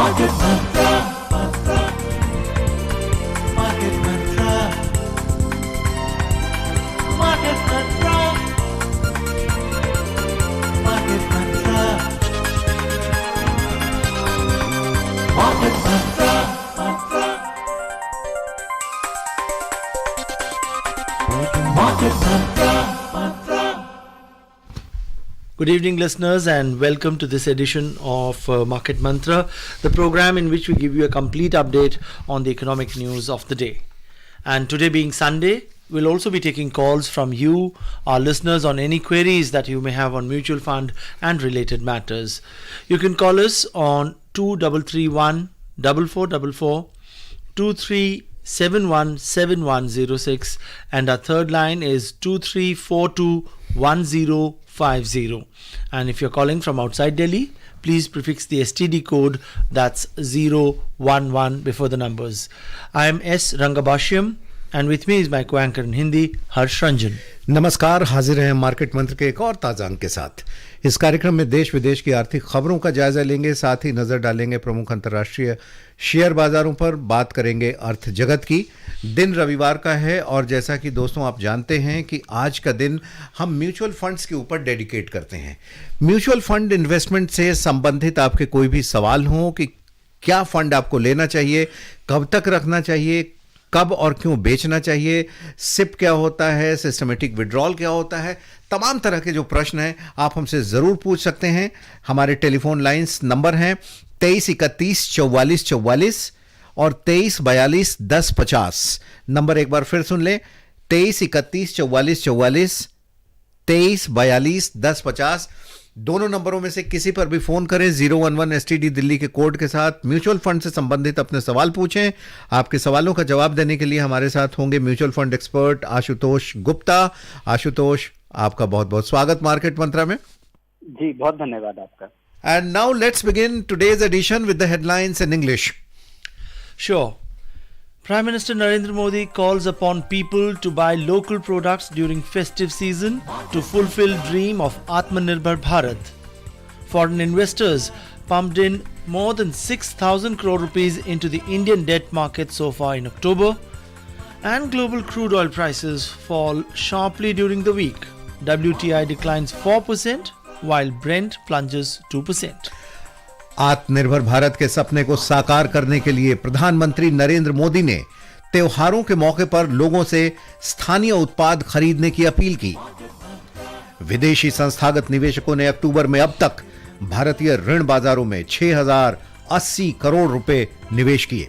Market Mantra. Market Mantra. Market Mantra. Market Mantra. Market Mantra. Market Mantra. Good evening, listeners, and welcome to this edition of Market Mantra, the program in which we give you a complete update on the economic news of the day. And today being Sunday, we'll also be taking calls from you, our listeners, on any queries that you may have on mutual fund and related matters. You can call us on 2331 4444 23717106, and our third line is 23421050. And if you're calling from outside Delhi, please prefix the STD code, that's 011 before the numbers. I am S. Rangabashyam, and with me is my co-anchor in Hindi, Harsh Ranjan. नमस्कार, हाजिर हैं market मंत्र के एक और ताजा अंक के साथ। इस कार्यक्रम में देश विदेश की आर्थिक खबरों का जायजा लेंगे, साथ ही नजर डालेंगे प्रमुख अंतर्राष्ट्रीय शेयर बाजारों पर, बात करेंगे अर्थ जगत की। दिन रविवार का है और जैसा कि दोस्तों आप जानते हैं कि आज का दिन हम म्यूचुअल फंड्स के ऊपर डेडिकेट करते हैं। म्यूचुअल फंड इन्वेस्टमेंट से संबंधित आपके कोई भी सवाल हो कि क्या फंड आपको लेना चाहिए, कब तक रखना चाहिए, कब और क्यों बेचना चाहिए, सिप क्या होता है, सिस्टमेटिक विड्रॉल क्या होता है, तमाम तरह के जो प्रश्न हैं आप हमसे ज़रूर पूछ सकते हैं। हमारे टेलीफोन लाइंस नंबर हैं 23314444 और 23421050। नंबर एक बार फिर सुन लें, 23314444 23421050। दोनों नंबरों में से किसी पर भी फोन करें। 011 STD दिल्ली के कोड के साथ म्यूचुअल फंड से संबंधित अपने सवाल पूछें। आपके सवालों का जवाब देने के लिए हमारे साथ होंगे mutual fund expert Ashutosh Gupta. Ashutosh, आपका बहुत बहुत स्वागत मार्केट मंत्रा में। जी, बहुत धन्यवाद आपका। And now let's begin today's edition with the headlines in English. Sure. Prime Minister Narendra Modi calls upon people to buy local products during festive season to fulfill dream of Atmanirbhar Bharat. Foreign investors pumped in more than 6,000 crore rupees into the Indian debt market so far in October, and global crude oil prices fall sharply during the week. WTI declines 4% while Brent plunges 2%. आत्मनिर्भर भारत के सपने को साकार करने के लिए प्रधानमंत्री नरेंद्र मोदी ने त्योहारों के मौके पर लोगों से स्थानीय उत्पाद खरीदने की अपील की। विदेशी संस्थागत निवेशकों ने अक्टूबर में अब तक भारतीय ऋण बाजारों में 6,080 करोड़ रुपए निवेश किए।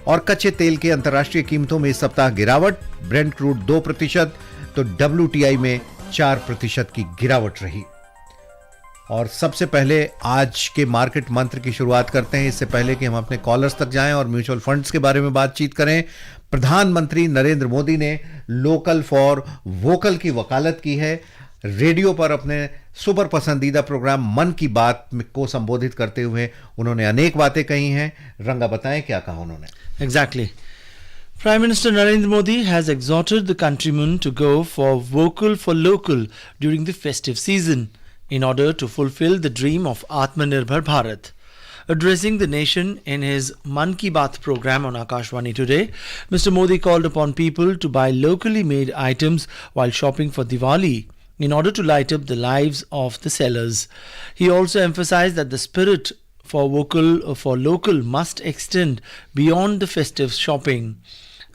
और कच्चे तेल की अंतर्राष्ट्रीय कीमतों में इस सप्ताह गिरावट, ब्रेंट क्रूड 2%, तो WTI में 4% की गिरावट रही। और सबसे पहले आज के मार्केट मंत्र की शुरुआत करते हैं। इससे पहले कि हम अपने कॉलर्स तक जाएं और म्यूचुअल फंड्स के बारे में बातचीत करें, प्रधानमंत्री नरेंद्र मोदी ने लोकल फॉर वोकल की वकालत की है। रेडियो पर अपने सुपर पसंदीदा प्रोग्राम मन की बात को संबोधित करते हुए उन्होंने अनेक बातें कही हैं। रंगा, बताएं क्या कहा उन्होंने। Exactly. Prime Minister Narendra Modi has exhorted the countrymen to go for vocal for local during the festive season, in order to fulfill the dream of Atmanirbhar Bharat. Addressing the nation in his Man Ki Baat program on Akashvani today, Mr. Modi called upon people to buy locally made items while shopping for Diwali in order to light up the lives of the sellers. He also emphasized that the spirit for vocal for local must extend beyond the festive shopping.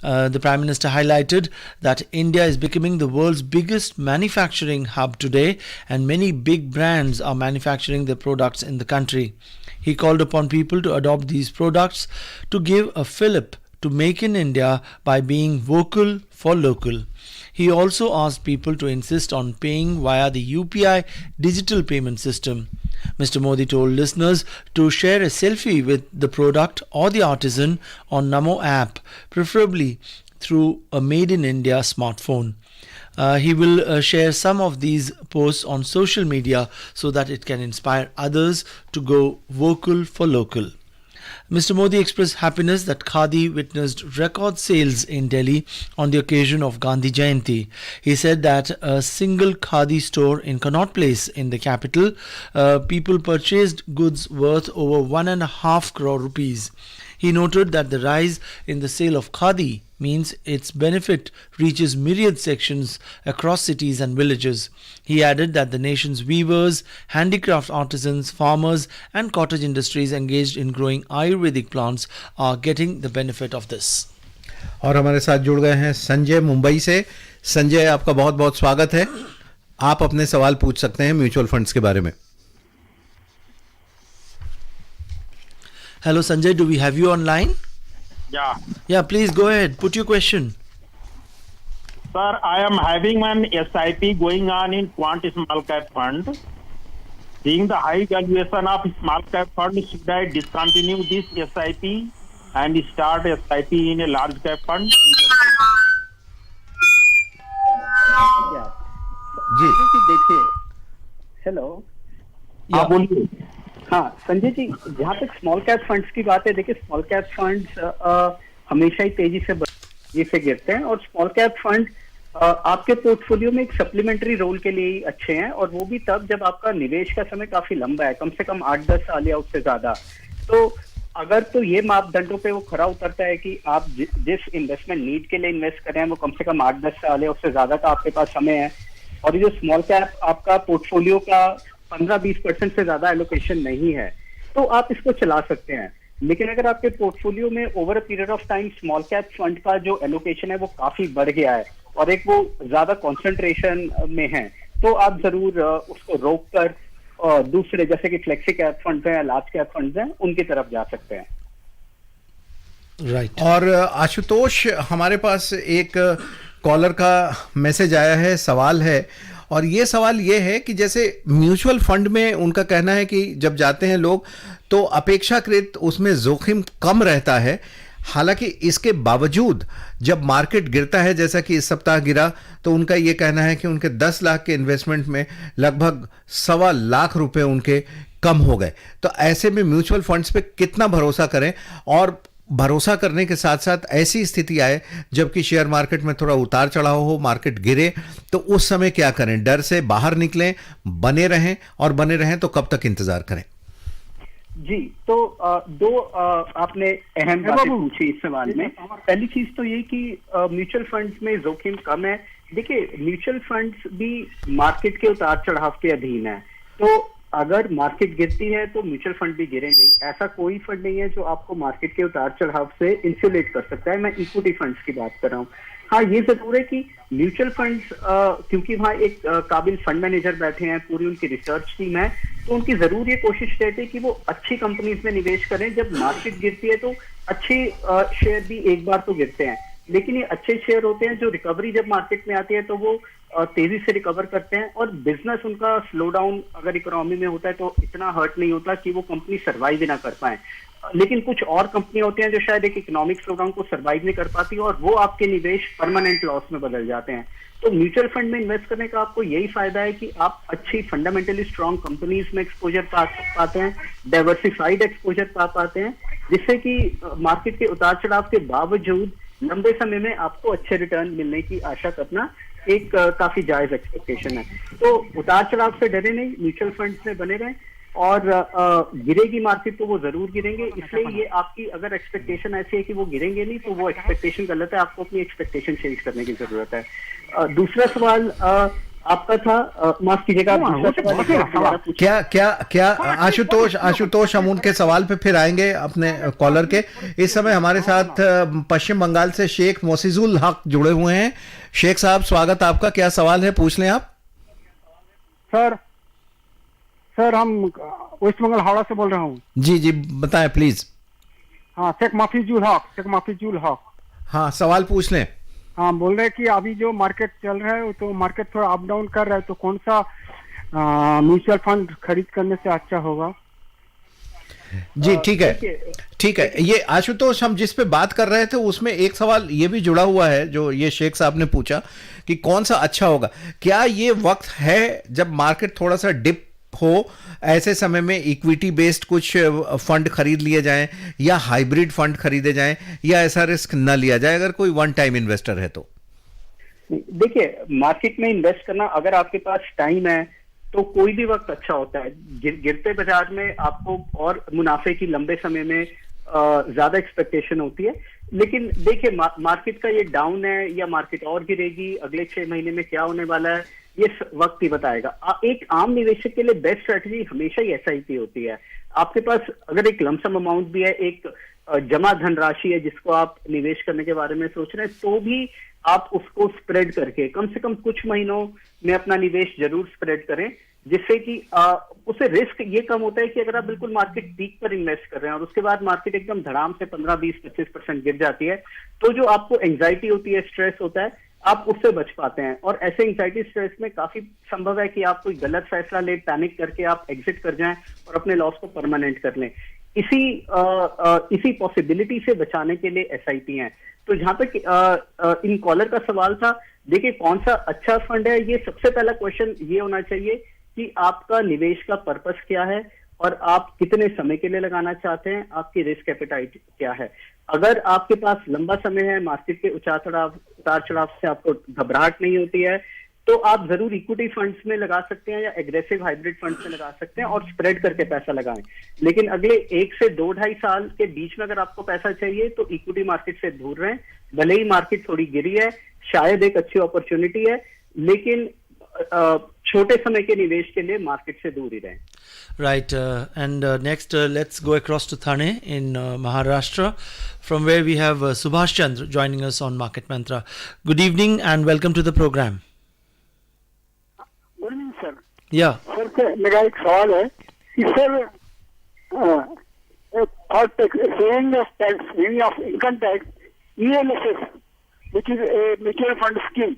The Prime Minister highlighted that India is becoming the world's biggest manufacturing hub today, and many big brands are manufacturing their products in the country. He called upon people to adopt these products to give a fillip to Make in India by being vocal for local. He also asked people to insist on paying via the UPI digital payment system. Mr. Modi told listeners to share a selfie with the product or the artisan on Namo app, preferably through a Made in India smartphone. He will share some of these posts on social media so that it can inspire others to go vocal for local. Mr. Modi expressed happiness that Khadi witnessed record sales in Delhi on the occasion of Gandhi Jayanti. He said that a single Khadi store in Connaught Place in the capital, people purchased goods worth over 1.5 crore rupees. He noted that the rise in the sale of Khadi means its benefit reaches myriad sections across cities and villages. He added that the nation's weavers, handicraft artisans, farmers and cottage industries engaged in growing Ayurvedic plants are getting the benefit of this. और हमारे साथ जुड़ गए हैं संजय मुंबई से। संजय, आपका बहुत बहुत स्वागत है। आप अपने सवाल पूछ सकते हैं म्यूचुअल फंड्स के बारे में। Hello Sanjay, do we have you online? Yeah. Yeah, please go ahead. Put your question. Sir, I am having an SIP going on in Quant Small Cap Fund. Seeing the high valuation of small cap fund, should I discontinue this SIP and start SIP in a large cap fund? जी देखिए, hello, हाँ, बोलिए। हाँ संजय जी, जहाँ तक small cap funds की बात है, देखिए स्मॉल कैप फंड्स हमेशा ही तेजी से गिरते हैं और स्मॉल कैप फंड आपके पोर्टफोलियो में एक सप्लीमेंट्री रोल के लिए ही अच्छे हैं, और वो भी तब जब आपका निवेश का समय काफी लंबा है, कम से कम 8-10 साल या उससे ज्यादा। तो अगर तो ये मापदंडों पे वो खरा उतरता है कि आप जिस इन्वेस्टमेंट नीड के लिए इन्वेस्ट कर रहे हैं वो कम से कम 8-10 साल या उससे ज्यादा का आपके पास समय है, और ये जो स्मॉल कैप आपका पोर्टफोलियो का 15-20% से ज्यादा एलोकेशन नहीं है, तो आप इसको चला सकते हैं। लेकिन अगर आपके पोर्टफोलियो में over a period of time small cap fund का जो एलोकेशन है वो काफी बढ़ गया है और एक वो ज्यादा कंसंट्रेशन में है, तो आप जरूर उसको रोक कर दूसरे जैसे कि फ्लेक्सी कैप फंड हैं या लार्ज कैप फंड हैं उनकी तरफ जा सकते हैं। Right. और आशुतोष, हमारे पास एक कॉलर का मैसेज आया है, सवाल है, और ये सवाल ये है कि जैसे म्यूचुअल फंड में उनका कहना है कि जब जाते हैं लोग तो अपेक्षाकृत उसमें जोखिम कम रहता है, हालांकि इसके बावजूद जब मार्केट गिरता है जैसा कि इस सप्ताह गिरा, तो उनका ये कहना है कि उनके 10 लाख के इन्वेस्टमेंट में लगभग 1.25 लाख रुपए उनके कम हो गए। तो ऐसे में म्यूचुअल फंड्स पे कितना भरोसा करें, और भरोसा करने के साथ साथ ऐसी स्थिति आए जबकि शेयर मार्केट में थोड़ा उतार चढ़ाव हो, मार्केट गिरे, तो उस समय क्या करें? डर से बाहर निकलें, बने रहें, और बने रहें तो कब तक इंतजार करें? जी, तो दो आपने अहम बातें पूछी इस सवाल में। पहली चीज तो ये कि म्यूचुअल फंड्स में जोखिम कम है। देखिए, म्यूचुअल फंड्स भी मार्केट के उतार चढ़ाव के अधीन है, तो अगर मार्केट गिरती है तो म्यूचुअल फंड भी गिरेंगे। ऐसा कोई फंड नहीं है जो आपको मार्केट के उतार चढ़ाव से इंसुलेट कर सकता है। मैं इक्विटी फंड्स की बात कर रहा हूँ। हाँ, ये जरूर है कि म्यूचुअल फंड्स क्योंकि वहाँ एक काबिल फंड मैनेजर बैठे हैं, पूरी उनकी रिसर्च टीम है, तो उनकी जरूर ये कोशिश रहती है कि वो अच्छी कंपनीज में निवेश करें। जब मार्केट गिरती है तो अच्छे शेयर भी एक बार तो गिरते हैं, लेकिन ये अच्छे शेयर होते हैं जो रिकवरी जब मार्केट में आती है तो वो तेजी से रिकवर करते हैं, और बिजनेस उनका स्लो डाउन अगर इकोनॉमी में होता है तो इतना हर्ट नहीं होता कि वो कंपनी सर्वाइव ही ना कर पाए। लेकिन कुछ और कंपनियां होती हैं जो शायद एक इकोनॉमिक स्लो डाउन को सर्वाइव नहीं कर पाती और वो आपके निवेश परमानेंट लॉस में बदल जाते हैं। तो म्यूचुअल फंड में इन्वेस्ट करने का आपको यही फायदा है कि आप अच्छी फंडामेंटली स्ट्रॉन्ग कंपनीज में एक्सपोजर पा पाते हैं, डाइवर्सिफाइड एक्सपोजर पा पाते हैं, जिससे कि मार्केट के उतार चढ़ाव के बावजूद लंबे समय में आपको अच्छे रिटर्न मिलने की आशा करना एक काफी जायज एक्सपेक्टेशन है। तो उतार चढ़ाव से डरे नहीं, म्यूचुअल फंड्स में बने रहें, और गिरेगी मार्केट तो वो जरूर गिरेंगे। इसलिए ये आपकी अगर एक्सपेक्टेशन ऐसी है कि वो गिरेंगे नहीं, तो वो एक्सपेक्टेशन गलत है। आपको अपनी एक्सपेक्टेशन चेंज करने की जरूरत है। दूसरा सवाल आपका था, माफ कीजिएगा, क्या आशुतोष, हम उनके सवाल पे फिर आएंगे अपने कॉलर के। इस समय हमारे साथ पश्चिम बंगाल से शेख मोसिजुल हक जुड़े हुए हैं। शेख साहब, स्वागत आपका। क्या सवाल है, पूछ लें आप। सर हम वेस्ट बंगाल हावड़ा से बोल रहा हूँ। जी बताएं प्लीज। हाँ, शेख माफिजुल हक। हाँ, सवाल पूछ लें। हाँ, बोल रहे हैं कि अभी जो मार्केट चल रहा है तो मार्केट थोड़ा अप डाउन कर रहा है, तो कौन सा म्यूचुअल फंड खरीद करने से अच्छा होगा? जी ठीक है। ये आशुतोष, हम जिस पे बात कर रहे थे उसमें एक सवाल ये भी जुड़ा हुआ है जो ये शेख साहब ने पूछा कि कौन सा अच्छा होगा। क्या ये वक्त है जब मार्केट थोड़ा सा डिप हो, ऐसे समय में इक्विटी बेस्ड कुछ फंड खरीद लिए जाएं या हाइब्रिड फंड खरीदे जाएं या ऐसा रिस्क न लिया जाए अगर कोई वन टाइम इन्वेस्टर है तो? देखिए, मार्केट में इन्वेस्ट करना अगर आपके पास टाइम है तो कोई भी वक्त अच्छा होता है। गिरते बाजार में आपको और मुनाफे की लंबे समय में ज्यादा एक्सपेक्टेशन होती है। लेकिन देखिए, मार्केट का ये डाउन है या मार्केट और गिरेगी, अगले 6 महीने में क्या होने वाला है ये वक्त ही बताएगा। एक आम निवेशक के लिए बेस्ट स्ट्रेटजी हमेशा ही एसआईपी होती है। आपके पास अगर एक लमसम अमाउंट भी है, एक जमा धनराशि है जिसको आप निवेश करने के बारे में सोच रहे हैं, तो भी आप उसको स्प्रेड करके कम से कम कुछ महीनों में अपना निवेश जरूर स्प्रेड करें, जिससे कि उससे रिस्क ये कम होता है कि अगर आप बिल्कुल मार्केट पीक पर इन्वेस्ट कर रहे हैं और उसके बाद मार्केट एकदम धड़ाम से 15-20-25% गिर जाती है, तो जो आपको एंग्जाइटी होती है, स्ट्रेस होता है, आप उससे बच पाते हैं। और ऐसे एंग्जाइटी स्ट्रेस में काफी संभव है कि आप कोई गलत फैसला ले, पैनिक करके आप एग्जिट कर जाएं और अपने लॉस को परमानेंट कर लें। इसी पॉसिबिलिटी से बचाने के लिए एसआईपी हैं। तो जहां तक इन कॉलर का सवाल था, देखिए कौन सा अच्छा फंड है, ये सबसे पहला क्वेश्चन ये होना चाहिए कि आपका निवेश का पर्पस क्या है और आप कितने समय के लिए लगाना चाहते हैं, आपकी रिस्क एपेटाइट क्या है। अगर आपके पास लंबा समय है, मार्केट के उतार चढ़ाव से आपको घबराहट नहीं होती है, तो आप जरूर इक्विटी फंड्स में लगा सकते हैं या एग्रेसिव हाइब्रिड फंड्स में लगा सकते हैं और स्प्रेड करके पैसा लगाएं। लेकिन अगले 1 से 2-2.5 साल के बीच में अगर आपको पैसा चाहिए तो इक्विटी मार्केट से दूर रहें। भले ही मार्केट थोड़ी गिरी है, शायद एक अच्छी अपॉर्चुनिटी है, लेकिन छोटे समय के निवेश के लिए मार्केट से दूर ही रहें। Right, and next let's go across to Thane in Maharashtra, from where we have Subhash Chandra joining us on Market Mantra. Good evening and welcome to the program. Good evening sir. Yeah. Sir मेरा एक सवाल है कि sir saving of income tax ELSS, which is a mutual fund scheme,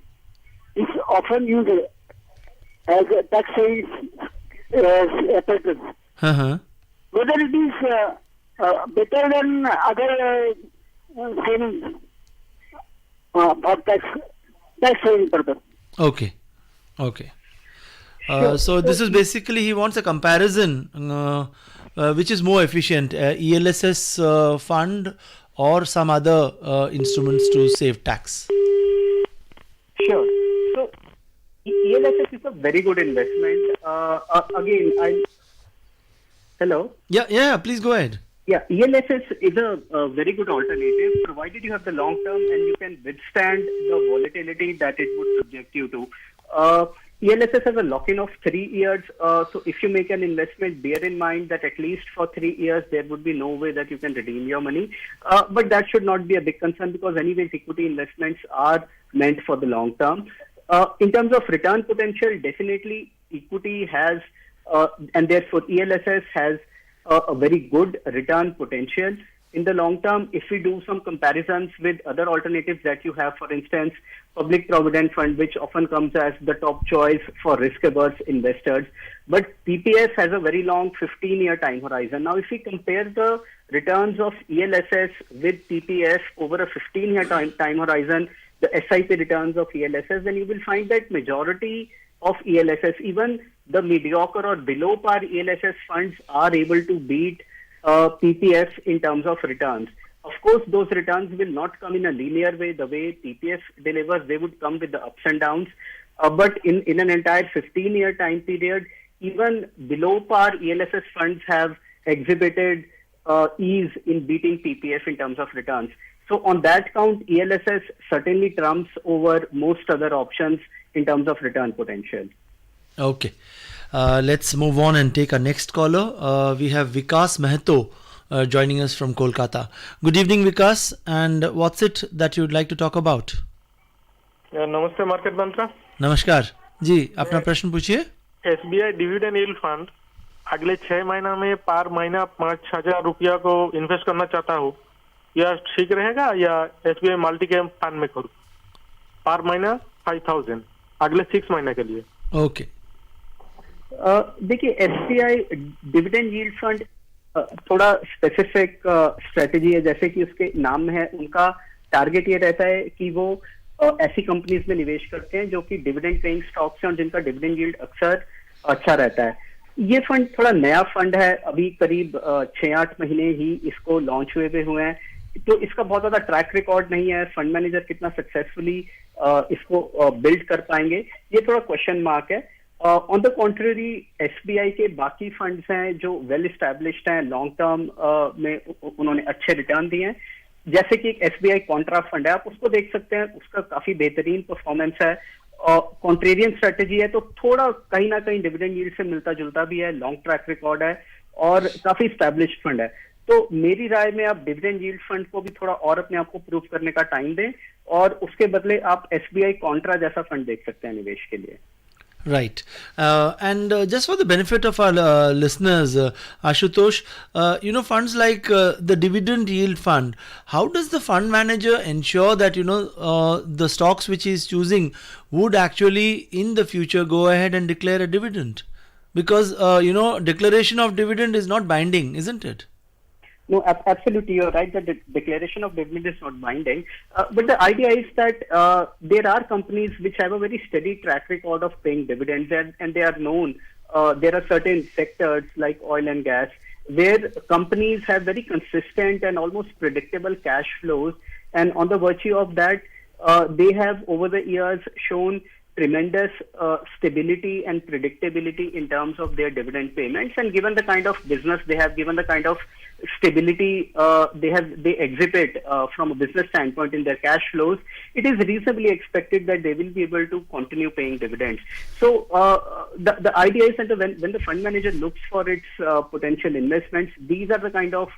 is often used as a tax savings purpose. Uh-huh. Whether it is better than other savings for tax saving purpose. Okay. Okay. So this is basically, he wants a comparison which is more efficient, ELSS fund or some other instruments to save tax. Sure. So ELSS is a very good investment. Again, hello. Yeah. Please go ahead. Yeah, ELSS is a very good alternative, provided you have the long term and you can withstand the volatility that it would subject you to. ELSS has a lock-in of 3 years. So if you make an investment, bear in mind that at least for 3 years, there would be no way that you can redeem your money. But that should not be a big concern because anyways, equity investments are meant for the long term. In terms of return potential, definitely equity has, and therefore ELSS has a very good return potential in the long term. If we do some comparisons with other alternatives that you have, for instance, Public Provident Fund, which often comes as the top choice for risk-averse investors, but PPF has a very long 15-year time horizon. Now, if we compare the returns of ELSS with PPF over a 15-year time horizon, the SIP returns of ELSS, then you will find that majority of ELSS, even the mediocre or below par ELSS funds, are able to beat PPF in terms of returns. Of course, those returns will not come in a linear way, the way PPF delivers. They would come with the ups and downs. But in an entire 15-year time period, even below par ELSS funds have exhibited ease in beating PPF in terms of returns. So on that count, ELSS certainly trumps over most other options in terms of return potential. Okay. Let's move on and take our next caller. We have Vikas Mehato joining us from Kolkata. Good evening, Vikas. And what's it that you'd like to talk about? नमस्ते market मंत्रा। नमस्कार जी, अपना प्रश्न पूछिए। SBI dividend yield fund अगले 6 महीना में पर महीना 5,000 रुपया को इन्वेस्ट करना चाहता हूँ, यह ठीक रहेगा या SBI मल्टी कैप फंड में करूँ? पर महीना 5,000 अगले 6 महीने के लिए। ओके। देखिए, SBI डिविडेंड यील्ड फंड थोड़ा स्पेसिफिक स्ट्रेटेजी है। जैसे कि उसके नाम में है, उनका टारगेट ये रहता है कि वो ऐसी कंपनीज में निवेश करते हैं जो कि डिविडेंड पेइंग स्टॉक्स हैं और जिनका डिविडेंड यील्ड अक्सर अच्छा रहता है। ये फंड थोड़ा नया फंड है, अभी करीब 6-8 महीने ही इसको लॉन्च हुए हैं, तो इसका बहुत ज्यादा ट्रैक रिकॉर्ड नहीं है। फंड मैनेजर कितना सक्सेसफुली इसको बिल्ड कर पाएंगे, ये थोड़ा क्वेश्चन मार्क है। ऑन द कॉन्ट्ररी, एसबीआई के बाकी फंड्स हैं जो वेल स्टैब्लिश्ड हैं, लॉन्ग टर्म में उन्होंने अच्छे रिटर्न दिए हैं। जैसे कि एक एसबीआई कॉन्ट्रा फंड है, आप उसको देख सकते हैं, उसका काफी बेहतरीन परफॉर्मेंस है। कॉन्ट्रेरियन स्ट्रेटेजी है, तो थोड़ा कहीं ना कहीं डिविडेंड यील्ड से मिलता जुलता भी है, लॉन्ग ट्रैक रिकॉर्ड है और काफी स्टैब्लिश्ड फंड है। तो मेरी राय में आप डिविडेंड यील्ड फंड को भी थोड़ा और अपने आप को प्रूव करने का टाइम दें, और उसके बदले आप एसबीआई कॉन्ट्रा जैसा फंड देख सकते हैं निवेश के लिए। Right. And just for the benefit of our listeners, Ashutosh, funds like the dividend yield fund, how does the fund manager ensure that, the stocks which he is choosing would actually in the future go ahead and declare a dividend? Because, declaration of dividend is not binding, isn't it? No, absolutely, you're right that the declaration of dividend is not binding. But the idea is that there are companies which have a very steady track record of paying dividends, and they are known. There are certain sectors like oil and gas where companies have very consistent and almost predictable cash flows, and on the virtue of that, they have over the years shown tremendous stability and predictability in terms of their dividend payments. And given the kind of business they have, given the kind of stability they exhibit from a business standpoint in their cash flows, it is reasonably expected that they will be able to continue paying dividends. So the idea is that when the fund manager looks for its potential investments, these are the kind of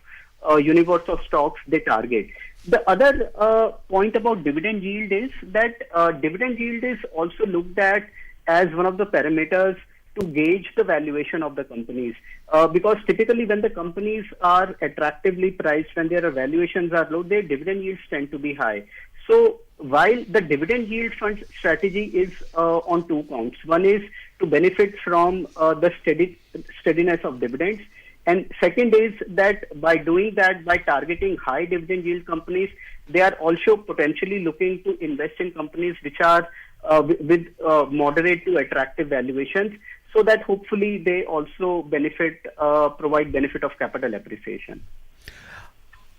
universe of stocks they target. The other point about dividend yield is that dividend yield is also looked at as one of the parameters to gauge the valuation of the companies. Because typically when the companies are attractively priced, when their valuations are low, their dividend yields tend to be high. So while the dividend yield fund strategy is on two counts, one is to benefit from the steadiness of dividends, and second is that by doing that, by targeting high dividend yield companies, they are also potentially looking to invest in companies which are with moderate to attractive valuations, so that hopefully they also provide benefit of capital appreciation.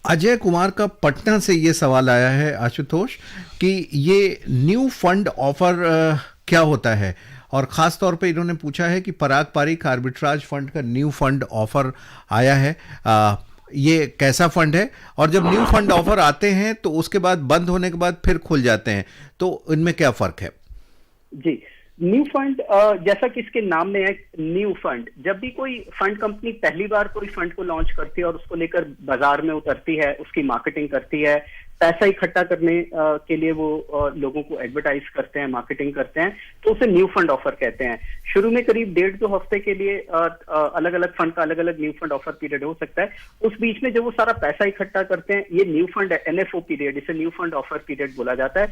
Ajay Kumar का पटना से ये सवाल आया है आशुतोष कि ये new fund offer क्या होता है, और ख़ास तौर पे इन्होंने पूछा है कि पराग पारिक आर्बिट्राज फंड का न्यू फंड ऑफर आया है, ये कैसा फंड है, और जब न्यू फंड ऑफर आते हैं तो उसके बाद बंद होने के बाद फिर खुल जाते हैं, तो इनमें क्या फ़र्क है? जी, न्यू फंड जैसा कि इसके नाम में है न्यू फंड, जब भी कोई फंड कंपनी पहली बार कोई फंड को लॉन्च करती है और उसको लेकर बाजार में उतरती है, उसकी मार्केटिंग करती है, पैसा इकट्ठा करने के लिए वो लोगों को एडवर्टाइज करते हैं, मार्केटिंग करते हैं, तो उसे न्यू फंड ऑफर कहते हैं। शुरू में करीब 1.5-2 हफ्ते के लिए अलग अलग फंड का अलग अलग न्यू फंड ऑफर पीरियड हो सकता है। उस बीच में जब वो सारा पैसा इकट्ठा करते हैं, ये न्यू फंड एनएफओ पीरियड, इसे न्यू फंड ऑफर पीरियड बोला जाता है।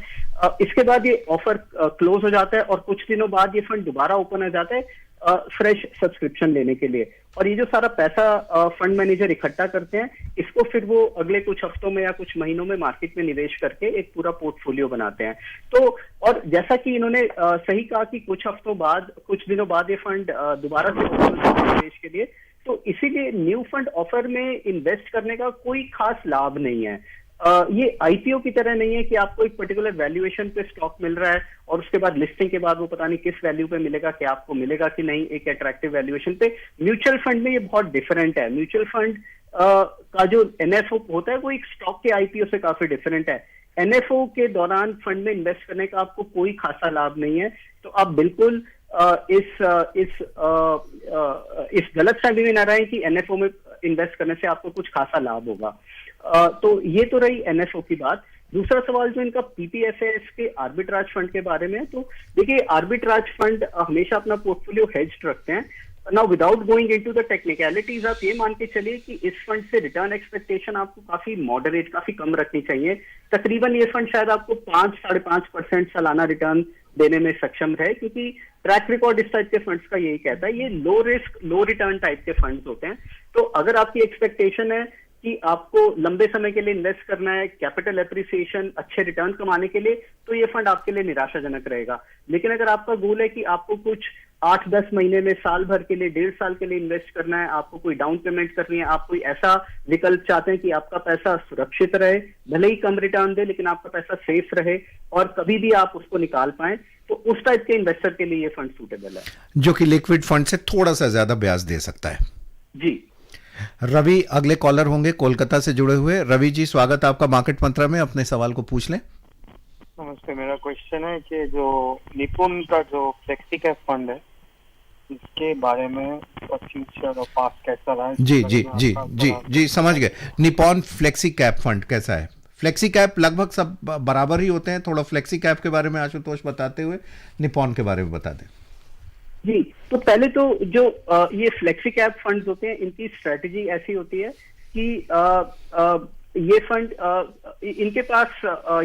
इसके बाद ये ऑफर क्लोज हो जाता है और कुछ दिनों बाद ये फंड दोबारा ओपन हो जाता है फ्रेश सब्सक्रिप्शन लेने के लिए, और ये जो सारा पैसा फंड मैनेजर इकट्ठा करते हैं, इसको फिर वो अगले कुछ हफ्तों में या कुछ महीनों में मार्केट में निवेश करके एक पूरा पोर्टफोलियो बनाते हैं। तो और जैसा कि इन्होंने सही कहा कि कुछ हफ्तों बाद, कुछ दिनों बाद ये फंड दोबारा से ओपन हो जाते हैं निवेश के लिए, तो इसीलिए न्यू फंड ऑफर में इन्वेस्ट करने का कोई खास लाभ नहीं है। ये आईपीओ की तरह नहीं है कि आपको एक पर्टिकुलर वैल्यूएशन पे स्टॉक मिल रहा है और उसके बाद लिस्टिंग के बाद वो पता नहीं किस वैल्यू पे मिलेगा, कि आपको मिलेगा कि नहीं एक अट्रैक्टिव वैल्यूएशन पे। म्यूचुअल फंड में ये बहुत डिफरेंट है। म्यूचुअल फंड का जो एनएफओ होता है वो एक स्टॉक के आईपीओ से काफी डिफरेंट है। एनएफओ के दौरान फंड में इन्वेस्ट करने का आपको कोई खासा लाभ नहीं है, तो आप बिल्कुल इस गलत फहमी में न रहें कि एनएफओ में इन्वेस्ट करने से आपको कुछ खासा लाभ होगा। तो ये तो रही एनएफओ की बात। दूसरा सवाल जो इनका पीपीएफएस के आर्बिट्राज फंड के बारे में है, तो देखिए आर्बिट्राज फंड हमेशा अपना पोर्टफोलियो हेज्ड रखते हैं। Now without going into the technicalities, आप ये मान के चलिए कि इस फंड से रिटर्न एक्सपेक्टेशन आपको काफी मॉडरेट, काफी कम रखनी चाहिए। तकरीबन ये फंड शायद आपको 5-5.5% सालाना रिटर्न देने में सक्षम रहे, क्योंकि ट्रैक रिकॉर्ड इस टाइप के फंड्स का यही कहता है। ये लो रिस्क लो रिटर्न टाइप के फंड्स होते हैं। तो अगर आपकी एक्सपेक्टेशन है कि आपको लंबे समय के लिए इन्वेस्ट करना है, कैपिटल एप्रिसिएशन, अच्छे रिटर्न कमाने के लिए, तो ये फंड आपके लिए निराशाजनक रहेगा। लेकिन अगर आपका गोल है कि आपको कुछ 8-10 महीने में, साल भर के लिए, 1.5 साल के लिए इन्वेस्ट करना है, आपको कोई डाउन पेमेंट करनी है, आप कोई ऐसा विकल्प चाहते हैं कि आपका पैसा सुरक्षित रहे, भले ही कम रिटर्न दे लेकिन आपका पैसा सेफ रहे और कभी भी आप उसको निकाल पाएं, तो उस टाइप के इन्वेस्टर के लिए ये फंड सूटेबल है, जो कि लिक्विड फंड से थोड़ा सा ज्यादा ब्याज दे सकता है। जी। रवि अगले कॉलर होंगे कोलकाता से जुड़े हुए। रवि जी, स्वागत आपका मार्केट मंत्रा में, अपने सवाल को पूछ लें। नमस्ते, मेरा क्वेश्चन है कि जो निपुण का जो फ्लेक्सी कैप फंड है इसके बारे में फ्यूचर और पास्ट कैसा रहा है? जी जी जी जी जी, समझ गए। निपॉन फ्लेक्सी कैप फंड कैसा है? फ्लेक्सी कैप लगभग सब बराबर ही होते हैं, थोड़ा फ्लेक्सी कैप के बारे में आशुतोष बताते हुए निपॉन के बारे में बता दें। जी, तो पहले तो जो ये फ्लेक्सी कैप फंड्स होते हैं, इनकी स्ट्रेटजी ऐसी होती है कि ये फंड इनके पास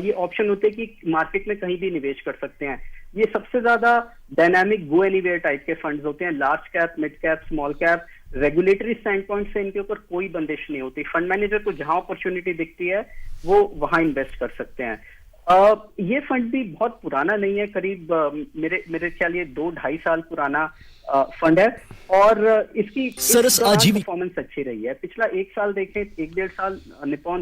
ये ऑप्शन होते हैं कि मार्केट में कहीं भी निवेश कर सकते हैं। ये सबसे ज्यादा डायनामिक गो एनीवेयर टाइप के फंड्स होते हैं। Large cap, mid cap, small cap, regulatory stand point से इनके ऊपर कोई बंदिश नहीं होती। फंड मैनेजर को जहां अपॉर्चुनिटी दिखती है वो वहां इन्वेस्ट कर सकते हैं। ये फंड भी बहुत पुराना नहीं है, करीब मेरे ख्याल ये 2-2.5 साल पुराना फंड है और इसकी परफॉर्मेंस अच्छी रही है। पिछला 1 साल देखें, 1-1.5 साल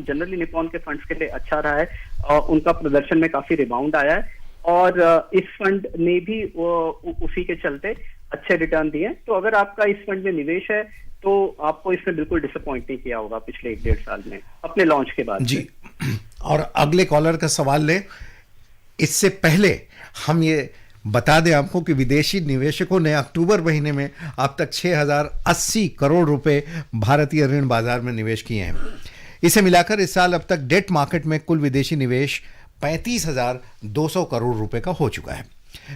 जनरली निपॉन के फंड्स के लिए अच्छा रहा है और उनका प्रदर्शन में काफी रिबाउंड आया है और इस फंड ने भी उसी के चलते अच्छे रिटर्न दिए। तो अगर आपका इस फंड में निवेश है तो आपको इसमें बिल्कुल डिसअपॉइंट नहीं किया होगा पिछले 1-1.5 साल में अपने लॉन्च के बाद जी। और अगले कॉलर का सवाल लें, इससे पहले हम ये बता दें आपको कि विदेशी निवेशकों ने अक्टूबर महीने में अब तक 6,080 करोड़ रुपए भारतीय ऋण बाजार में निवेश किए हैं। इसे मिलाकर इस साल अब तक डेट मार्केट में कुल विदेशी निवेश 35,200 करोड़ रुपए का हो चुका है।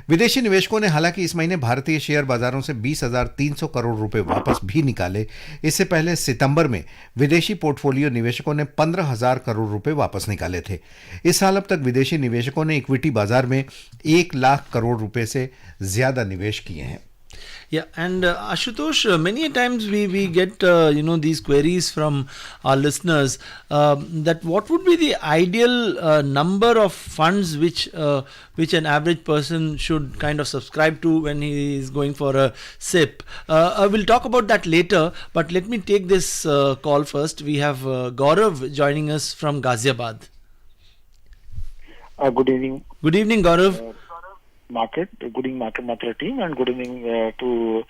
विदेशी निवेशकों ने हालांकि इस महीने भारतीय शेयर बाजारों से 20,300 करोड़ रुपए वापस भी निकाले। इससे पहले सितंबर में विदेशी पोर्टफोलियो निवेशकों ने 15,000 करोड़ रुपए वापस निकाले थे। इस साल अब तक विदेशी निवेशकों ने इक्विटी बाजार में 1 लाख करोड़ रुपए से ज्यादा निवेश किए हैं। Yeah, and Ashutosh, many a times we get these queries from our listeners that what would be the ideal number of funds which an average person should kind of subscribe to when he is going for a SIP. We'll talk about that later, but let me take this call first. We have Gaurav joining us from Ghaziabad. Good evening. Good evening, Gaurav. Good evening, Market Matra team, and good evening to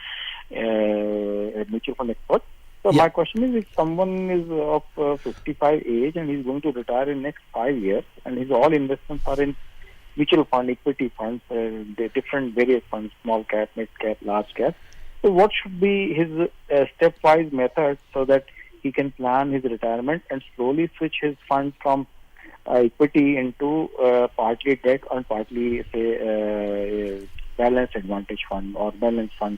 a mutual fund expert. So my question is, if someone is of 55 age and he's going to retire in next 5 years, and his all investments are in mutual fund, equity funds, the different various funds, small cap, mid cap, large cap. So what should be his stepwise method so that he can plan his retirement and slowly switch his funds from equity into partly debt or partly say balanced advantage fund or balanced fund.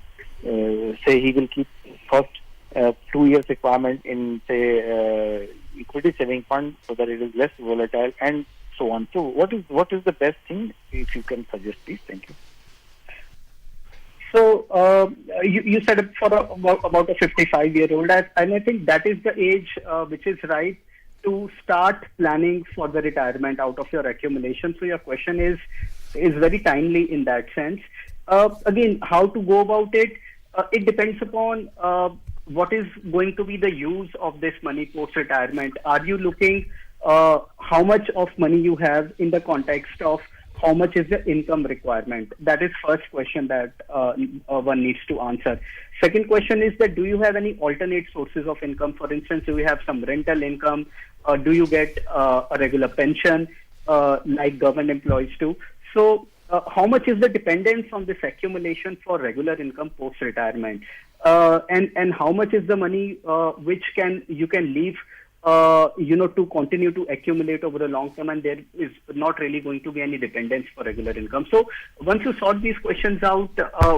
Say he will keep first 2 years requirement in say equity saving fund so that it is less volatile and so on. So what is the best thing, if you can suggest, please? Thank you. So you said for about a 55-year-old, and I think that is the age which is right to start planning for the retirement out of your accumulation. So your question is very timely in that sense. Again, how to go about it? It depends upon what is going to be the use of this money post-retirement. Are you looking how much of money you have in the context of how much is the income requirement? That is first question that one needs to answer. Second question is that do you have any alternate sources of income? For instance, do you have some rental income? Do you get a regular pension like government employees do? So how much is the dependence on this accumulation for regular income post-retirement? And how much is the money which you can leave to continue to accumulate over the long term, and there is not really going to be any dependence for regular income. So once you sort these questions out,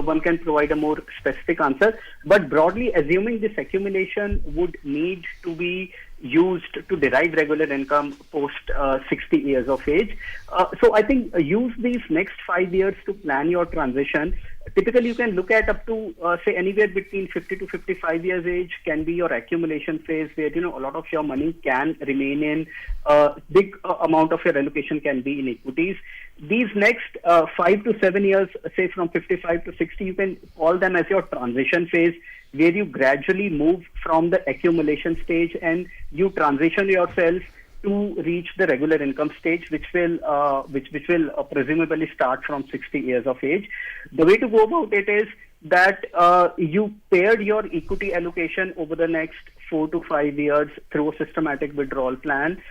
one can provide a more specific answer. But broadly, assuming this accumulation would need to be used to derive regular income post 60 years of age. So I think use these next 5 years to plan your transition. Typically, you can look at up to say anywhere between 50 to 55 years age can be your accumulation phase, where a lot of your money can remain in. Big amount of your allocation can be in equities. these next 5 to 7 years, say from 55 to 60, you can call them as your transition phase, where you gradually move from the accumulation stage and you transition yourself to reach the regular income stage, which will presumably start from 60 years of age. The way to go about it is that you paired your equity allocation over the next 4 to 5 years through a systematic withdrawal plan,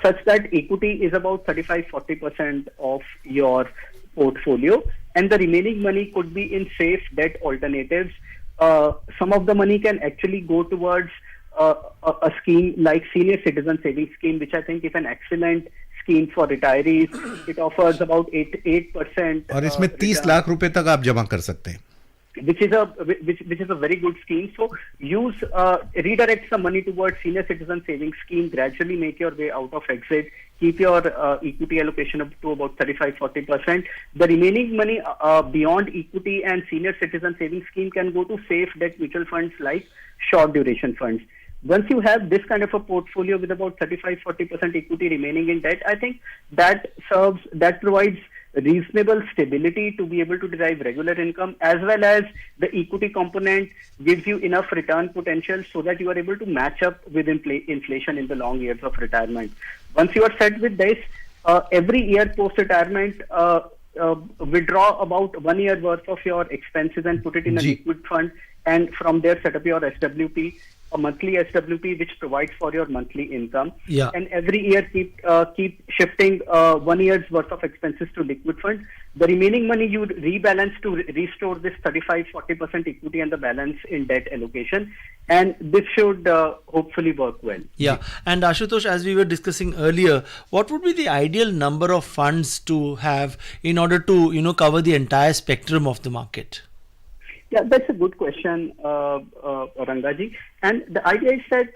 such that equity is about 35-40% of your portfolio, and the remaining money could be in safe debt alternatives. Some of the money can actually go towards a scheme like Senior Citizen Savings Scheme, which I think is an excellent scheme for retirees. It offers about 8%. और इसमें 30 लाख रुपए तक आप जमा कर सकते हैं, which is a very good scheme. So redirect some money towards Senior Citizen Savings Scheme, gradually make your way out of exit, keep your equity allocation up to about 35-40%. The remaining money beyond equity and Senior Citizen Savings Scheme can go to safe debt mutual funds like short duration funds. Once you have this kind of a portfolio with about 35-40% equity remaining in debt, I think that provides reasonable stability to be able to derive regular income, as well as the equity component gives you enough return potential so that you are able to match up with inflation in the long years of retirement. Once you are set with this, every year post-retirement, withdraw about 1 year worth of your expenses and put it in a liquid fund, and from there set up your SWP, a monthly SWP which provides for your monthly income. Yeah. And every year keep shifting 1 year's worth of expenses to liquid fund. The remaining money you rebalance to restore this 35-40% equity and the balance in debt allocation. And this should hopefully work well. Yeah. And Ashutosh, as we were discussing earlier, what would be the ideal number of funds to have in order to, cover the entire spectrum of the market? Yeah, that's a good question, Rangaji. And the idea is that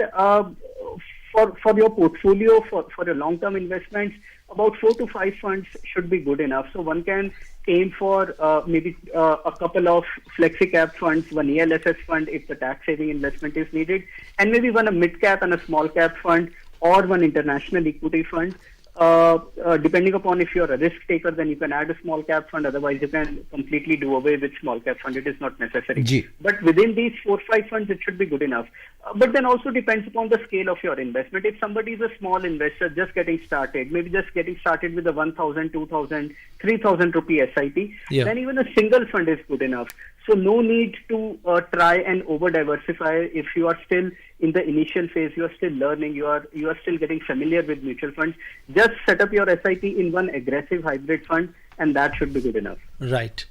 for your portfolio, for your long-term investments, about 4 to 5 funds should be good enough. So one can aim for maybe a couple of flexi-cap funds, one ELSS fund if the tax-saving investment is needed, and maybe one a mid-cap and a small-cap fund, or one international equity fund. Depending upon if you're a risk taker, then you can add a small cap fund. Otherwise, you can completely do away with small cap fund. It is not necessary. But within these 4-5 funds, it should be good enough. But then also depends upon the scale of your investment. If somebody is a small investor just getting started, maybe just getting started with a 1,000, 2,000, 3,000 rupee SIP, then even a single fund is good enough. So no need to try and over diversify. If you are still in the initial phase, you are still learning, you are still getting familiar with mutual funds, just set up your SIP in one aggressive hybrid fund, and that should be good enough. Right.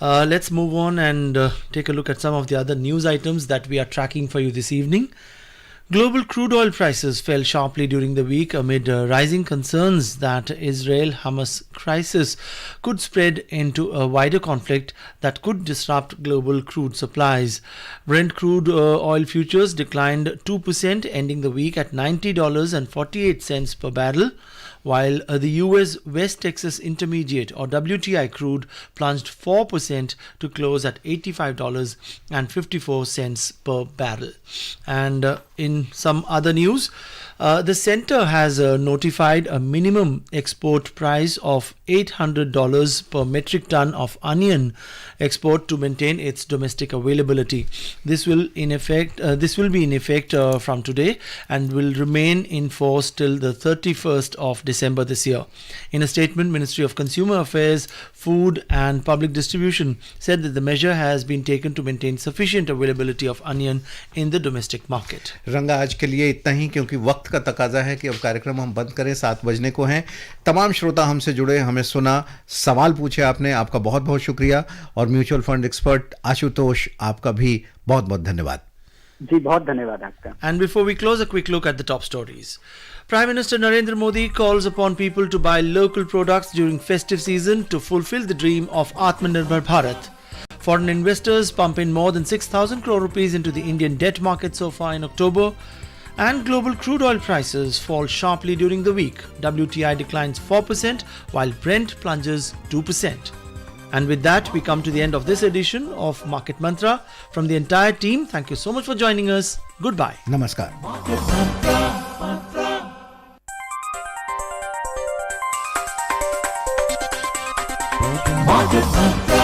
Let's move on and take a look at some of the other news items that we are tracking for you this evening. Global crude oil prices fell sharply during the week amid rising concerns that Israel-Hamas crisis could spread into a wider conflict that could disrupt global crude supplies. Brent crude oil futures declined 2%, ending the week at $90.48 per barrel, while the US West Texas Intermediate or WTI crude plunged 4% to close at $85.54 per barrel. And in some other news, the center has notified a minimum export price of $800 per metric ton of onion export to maintain its domestic availability. This will be in effect from today and will remain in force till the 31st of December this year. In a statement, Ministry of Consumer Affairs, Food and Public Distribution said that the measure has been taken to maintain sufficient availability of onion in the domestic market. रंगा, आज के लिए इतना ही, क्योंकि वक्त का तकाजा है कि अब कार्यक्रम हम बंद करें, 7 बजने को हैं। तमाम श्रोता हमसे जुड़े, हमें सुना, सवाल पूछे आपने, आपका बहुत बहुत शुक्रिया। और म्यूचुअल फंड एक्सपर्ट आशुतोष, आपका भी बहुत बहुत धन्यवाद। जी, बहुत धन्यवाद आपका। And before we close, a quick look at the top stories. Prime Minister Narendra Modi calls upon people to buy local products during festive season to fulfill the dream of Atmanirbhar Bharat. Foreign investors pump in more than 6,000 crore rupees into the Indian debt market so far in October. And global crude oil prices fall sharply during the week. WTI declines 4% while Brent plunges 2%. And with that, we come to the end of this edition of Market Mantra. From the entire team, thank you so much for joining us. Goodbye. Namaskar. Market Mantra. Market Mantra.